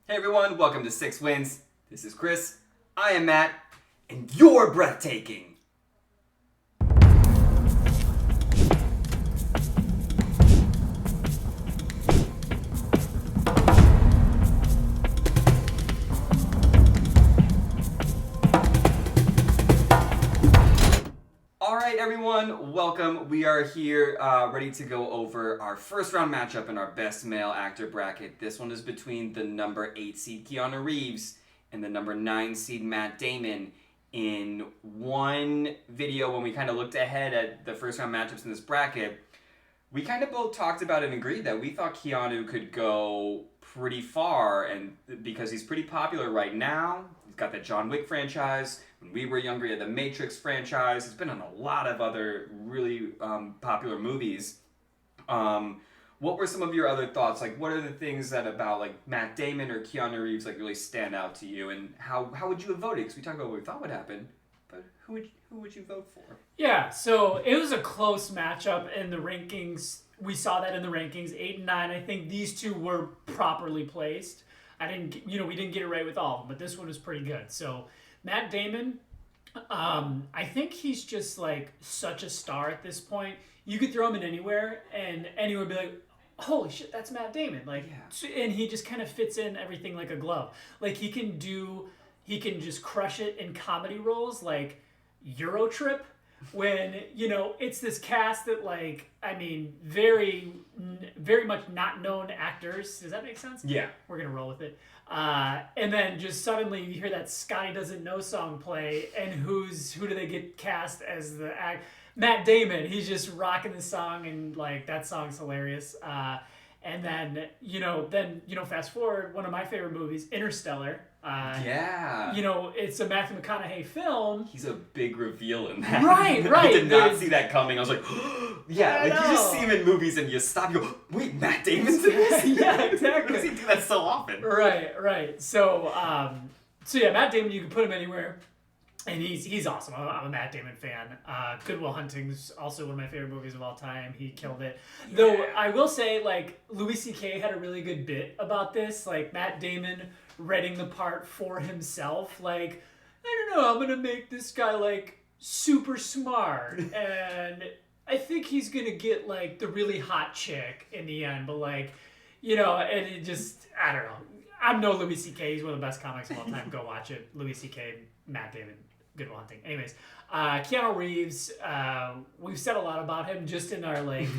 Hey everyone, welcome to Six Wins. This is Chris, I am Matt, and you're breathtaking. Alright everyone, welcome. We are here ready to go over our first round matchup in our best male actor bracket. This one is between the number 8 seed Keanu Reeves and the number 9 seed Matt Damon. In one video, when we kind of looked ahead at the first round matchups in this bracket, we kind of both talked about and agreed that we thought Keanu could go pretty far, and because he's pretty popular right now. He's got the John Wick franchise. When we were younger, he had the Matrix franchise. He's been on a lot of other really popular movies. What were some of your other thoughts? Like, what are the things that about like Matt Damon or Keanu Reeves like really stand out to you, and how would you have voted? Because we talked about what we thought would happen, but who would you vote for? Yeah, so it was a close matchup in the rankings. We saw that in the rankings, 8 and 9. I think these two were properly placed. We didn't get it right with all of them, but this one was pretty good. So Matt Damon, I think he's just like such a star at this point. You could throw him in anywhere, and anyone would be like, "Holy shit, that's Matt Damon!" Like, yeah. And he just kind of fits in everything like a glove. Like he can just crush it in comedy roles, like Eurotrip. When it's this cast that very very much not known actors. Does that make sense? Yeah, we're gonna roll with it. And then just suddenly you hear that Scotty Doesn't Know song play, and who do they get cast as the act? Matt Damon. He's just rocking the song, and like that song's hilarious. And then fast forward, one of my favorite movies, Interstellar. It's a Matthew McConaughey film. He's a big reveal in that. Right. I did not see that coming. I was like, yeah, you just see him in movies and you stop. You go, wait, Matt Damon's in this? Yeah, exactly. How does he do that so often? Right. So yeah, Matt Damon, you can put him anywhere. And he's awesome. I'm a Matt Damon fan. Good Will Hunting's also one of my favorite movies of all time. He killed it. Yeah. Though I will say, like, Louis C.K. had a really good bit about this. Like, Matt Damon reading the part for himself. Like, I don't know, I'm going to make this guy, like, super smart. And I think he's going to get, like, the really hot chick in the end. But, like, and it just, I don't know. I'm no Louis C.K. He's one of the best comics of all time. Go watch it. Louis C.K., Matt Damon. Good Will Hunting. Anyways, Keanu Reeves, we've said a lot about him just in our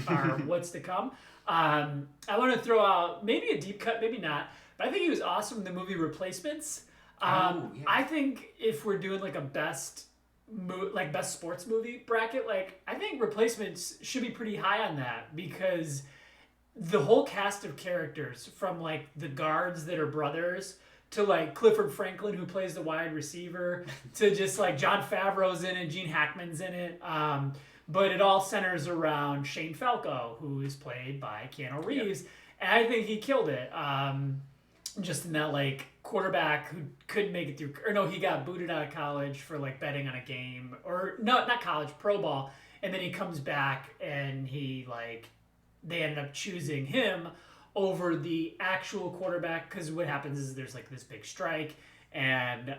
our what's to come. I want to throw out maybe a deep cut, maybe not, but I think he was awesome in the movie Replacements. I think if we're doing like a best sports movie bracket, like I think Replacements should be pretty high on that, because the whole cast of characters, from like the guards that are brothers to like Clifford Franklin, who plays the wide receiver, to just like Jon Favreau's in it, Gene Hackman's in it. But it all centers around Shane Falco, who is played by Keanu Reeves. Yep. And I think he killed it. Just in that like quarterback who couldn't make it through, or no, he got booted out of college for like betting on a game, or no, not college, pro ball. And then he comes back and they ended up choosing him over the actual quarterback, because what happens is there's like this big strike and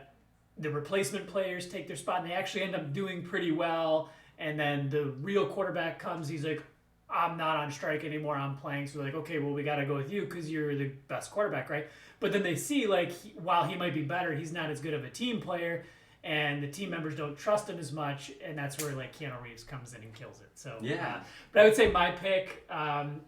the replacement players take their spot, and they actually end up doing pretty well. And then the real quarterback comes, he's like, I'm not on strike anymore, I'm playing. So they're like, okay, well, we got to go with you because you're the best quarterback, right? But then they see like, while he might be better, he's not as good of a team player, and the team members don't trust him as much, and that's where like Keanu Reeves comes in and kills it. So yeah, but I would say my pick,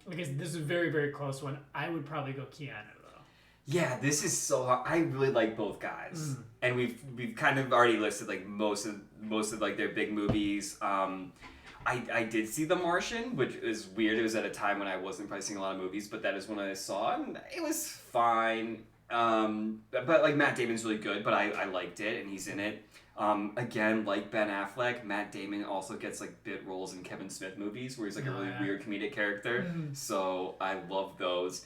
because this is a very, very close one, I would probably go Keanu though. Yeah, this is so hard. I really like both guys, and we've kind of already listed like most of like their big movies. I did see The Martian, which is weird. It was at a time when I wasn't probably seeing a lot of movies, but that is one I saw, and it was fine. But like Matt Damon's really good, but I liked it, and he's in it. Again, like Ben Affleck, Matt Damon also gets like bit roles in Kevin Smith movies where he's like a really weird comedic character. So I love those.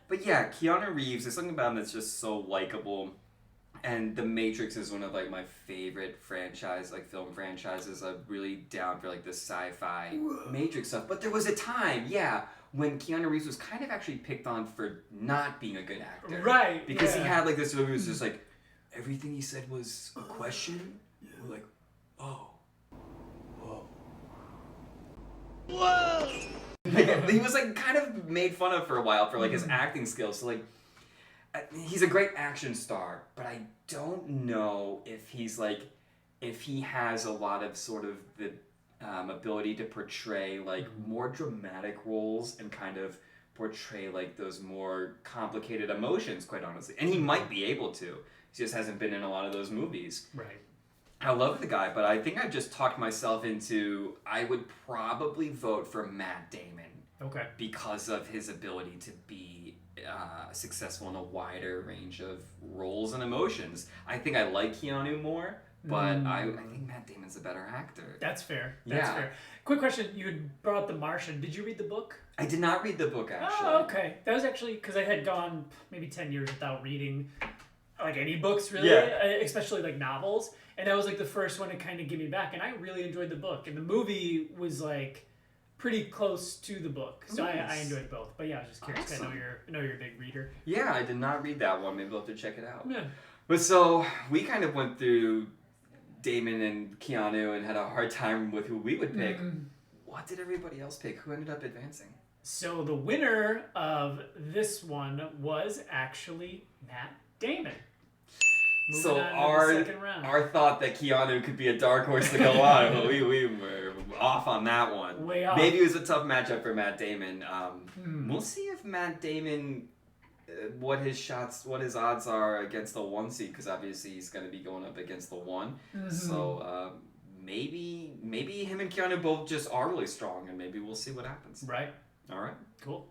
But yeah, Keanu Reeves, there's something about him that's just so likable. And The Matrix is one of like my favorite film franchises. I'm really down for like the sci-fi Matrix stuff. But there was a time, when Keanu Reeves was kind of actually picked on for not being a good actor. Right. Because he had like this movie was just like, everything he said was a question. We're like, oh. Whoa. Whoa! Like, he was like kind of made fun of for a while for like his acting skills. So like, he's a great action star, but I don't know if he's like, if he has a lot of sort of the ability to portray like more dramatic roles and kind of portray like those more complicated emotions, quite honestly. And he might be able to. He just hasn't been in a lot of those movies. Right. I love the guy, but I think I've just talked myself into, I would probably vote for Matt Damon. Okay. Because of his ability to be successful in a wider range of roles and emotions. I think I like Keanu more, but I think Matt Damon's a better actor. That's fair. That's fair. Quick question. You had brought up The Martian. Did you read the book? I did not read the book, actually. Oh, okay. That was actually because I had gone maybe 10 years without reading like any books, really, especially like novels. And that was like the first one to kind of get me back. And I really enjoyed the book. And the movie was like pretty close to the book. So I enjoyed both. But yeah, I was just curious. Awesome. I know you're a big reader. Yeah, I did not read that one. Maybe we'll have to check it out. Yeah. But so we kind of went through Damon and Keanu and had a hard time with who we would pick. What did everybody else pick? Who ended up advancing? So the winner of this one was actually Matt Damon. So our thought that Keanu could be a dark horse to go on, but we were off on that one. Way off. Maybe it was a tough matchup for Matt Damon. We'll see if Matt Damon, what his odds are against the 1 seed, because obviously he's going to be going up against the 1. So maybe him and Keanu both just are really strong, and maybe we'll see what happens. Right. All right. Cool.